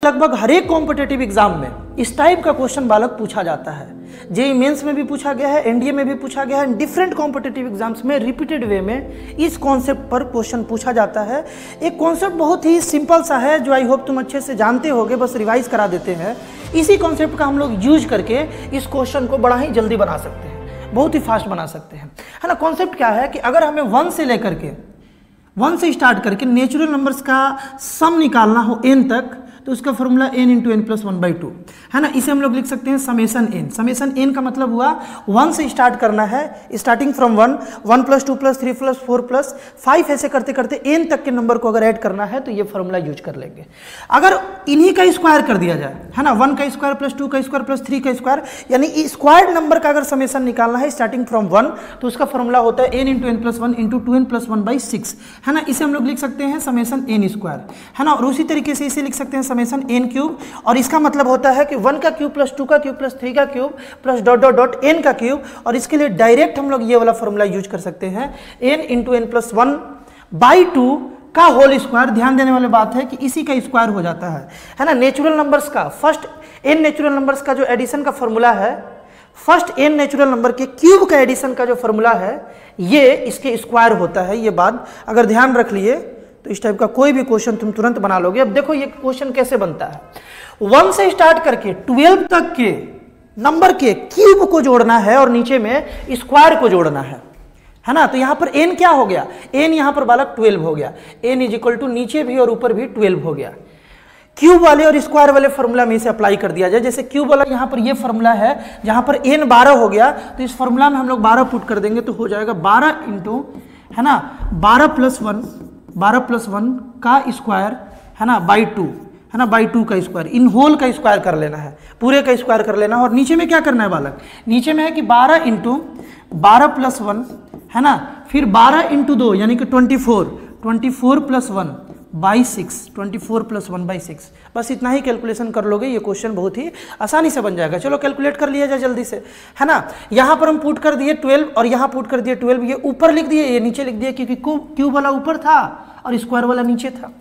लगभग हर एक competitive exam में इस टाइप का क्वेश्चन बालक पूछा जाता है। जेईई मेंस में भी पूछा गया है, एनडीए में भी पूछा गया है, डिफरेंट कॉम्पिटिटिव एग्जाम्स में रिपीटेड वे में इस कॉन्सेप्ट पर क्वेश्चन पूछा जाता है। एक कॉन्सेप्ट बहुत ही सिंपल सा है जो आई होप तुम अच्छे से जानते होगे, बस रिवाइज करा देते हैं। इसी कॉन्सेप्ट का हम लोग यूज करके इस क्वेश्चन को बड़ा ही जल्दी बना सकते हैं, बहुत ही फास्ट बना सकते हैं, है ना। कॉन्सेप्ट क्या है कि अगर हमें 1 से लेकर के 1 से स्टार्ट करके नेचुरल नंबर्स का सम निकालना हो n तक, तो उसका formula n into n plus 1/2, है ना। इसे हम लोग लिख सकते हैं समेशन n। समेशन n का मतलब हुआ 1 से स्टार्ट करना है, स्टार्टिंग फ्रॉम 1, 1 + 2 + 3 + 4 + 5 ऐसे करते करते n तक के नंबर को अगर ऐड करना है तो ये फॉर्मूला यूज कर लेंगे। अगर इन्हीं का स्क्वायर कर दिया जाए, है ना, 1 का स्क्वायर + 2 का स्क्वायर + 3 का स्क्वायर, यानी स्क्वायर्ड नंबर का अगर समेशन निकालना है स्टार्टिंग फ्रॉम 1, तो उसका फॉर्मूला होता है n into n plus 1 into 2n + 1/6, है ना। इसे हम लोग लिख सकते हैं समेशन n स्क्वायर, है ना। और उसी तरीके से इसे लिख सकते हैं समेशन n क्यूब, और इसका मतलब होता है कि 1 का क्यूब + 2 का क्यूब + 3 का cube + dot dot dot n का क्यूब। और इसके लिए डायरेक्ट हम लोग ये वाला फॉर्मूला यूज कर सकते हैं n इंटू एन प्लस 1/2 का होल स्क्वायर। ध्यान देने वाली बात है कि इसी का स्क्वायर हो जाता है ना। नेचुरल नंबर्स का फर्स्ट n नेचुरल नंबर्स का जो एडिशन का फॉर्मूला है, फर्स्ट n नेचुरल नंबर के क्यूब का एडिशन का जो फॉर्मूला है, ये इसके स्क्वायर होता है। ये बात अगर ध्यान रख लिए तो इस टाइप का कोई भी क्वेश्चन तुम तुरंत बना लोगे। अब देखो ये क्वेश्चन कैसे बनता है। 1 से स्टार्ट करके 12 तक के नंबर के क्यूब को जोड़ना है और नीचे में स्क्वायर को जोड़ना है ना। तो यहां पर n क्या हो गया, n यहां पर बालक 12 हो गया। n = नीचे भी और ऊपर भी 12 हो गया। क्यूब वाले और स्क्वायर वाले फॉर्मूला में इसे अप्लाई कर दिया जाए। जैसे क्यूब वाला यहाँ पर ये फॉर्मूला है, जहां पर n 12 हो गया, तो इस फॉर्मूला में हम लोग 12 पुट कर देंगे तो हो जाएगा 12 इंटू, है ना, 12 + 1 का स्क्वायर, है ना, /2, है ना, /2 का स्क्वायर। इन होल का स्क्वायर कर लेना है, पूरे का स्क्वायर कर लेना है। और नीचे में क्या करना है बालक, नीचे में है कि 12 इंटू 12 + 1, है ना, फिर 12 इंटू 2 यानी कि 24 + 1/6, 24 + 1/6। बस इतना ही कैलकुलेशन कर लोगे, ये क्वेश्चन बहुत ही आसानी से बन जाएगा। चलो कैलकुलेट कर लिया जाए जल्दी से, है ना। यहाँ पर हम पुट कर दिए 12 और यहाँ पुट कर दिए 12। ये ऊपर लिख दिए, ये नीचे लिख दिए, क्योंकि क्यूब वाला ऊपर था और स्क्वायर वाला नीचे था,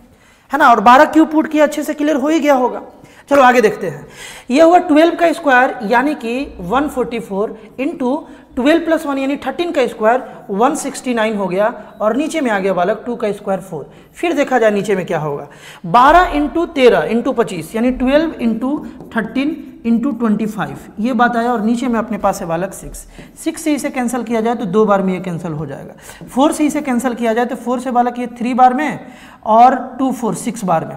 है ना। और 12 क्यूब पुट किया, अच्छे से क्लियर हो ही गया होगा। चलो आगे देखते हैं। ये हुआ 12 का स्क्वायर यानी कि 144 इंटू 12 + 1 यानी 13 का स्क्वायर 169 हो गया। और नीचे में आ गया बालक 2 का स्क्वायर 4। फिर देखा जाए नीचे में क्या होगा, 12 इंटू 13 इंटू 25 यानी 12 इंटू 13 इंटू 25, ये बात आया। और नीचे में अपने पास है बालक 6 से इसे कैंसिल किया जाए तो 2 बार में ये कैंसिल हो जाएगा। 4 से इसे कैंसिल किया जाए तो 4 से बालक ये 3 बार में और 2 4 6 बार में।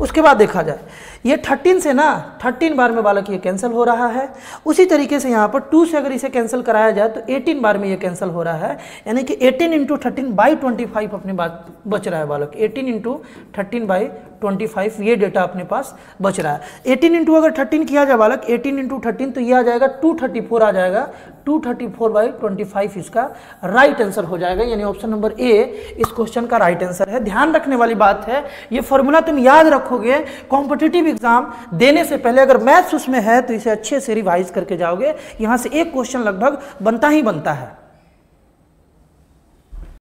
उसके बाद देखा जाए ये 13 से ना 13 बार में बालक ये कैंसिल हो रहा है। उसी तरीके से यहाँ पर 2 से अगर इसे कैंसिल कराया जाए तो 18 बार में ये कैंसिल हो रहा है, यानी कि 18 इंटू 13/25 अपने पास बच रहा है बालक। 18 इंटू 13/25 ये डेटा अपने पास बच रहा है। 18 इंटू अगर 13 किया जाए बालक, 18 इंटू 13 तो ये आ जाएगा 234 आ जाएगा। 234/25 इसका राइट आंसर हो जाएगा, यानी ऑप्शन नंबर ए इस क्वेश्चन का राइट आंसर है। ध्यान रखने वाली बात है, ये फॉर्मूला तुम याद रखोगे, कॉम्पिटिटिव एग्जाम देने से पहले अगर मैथ्स उसमें है तो इसे अच्छे से रिवाइज करके जाओगे। यहां से एक क्वेश्चन लगभग बनता ही बनता है।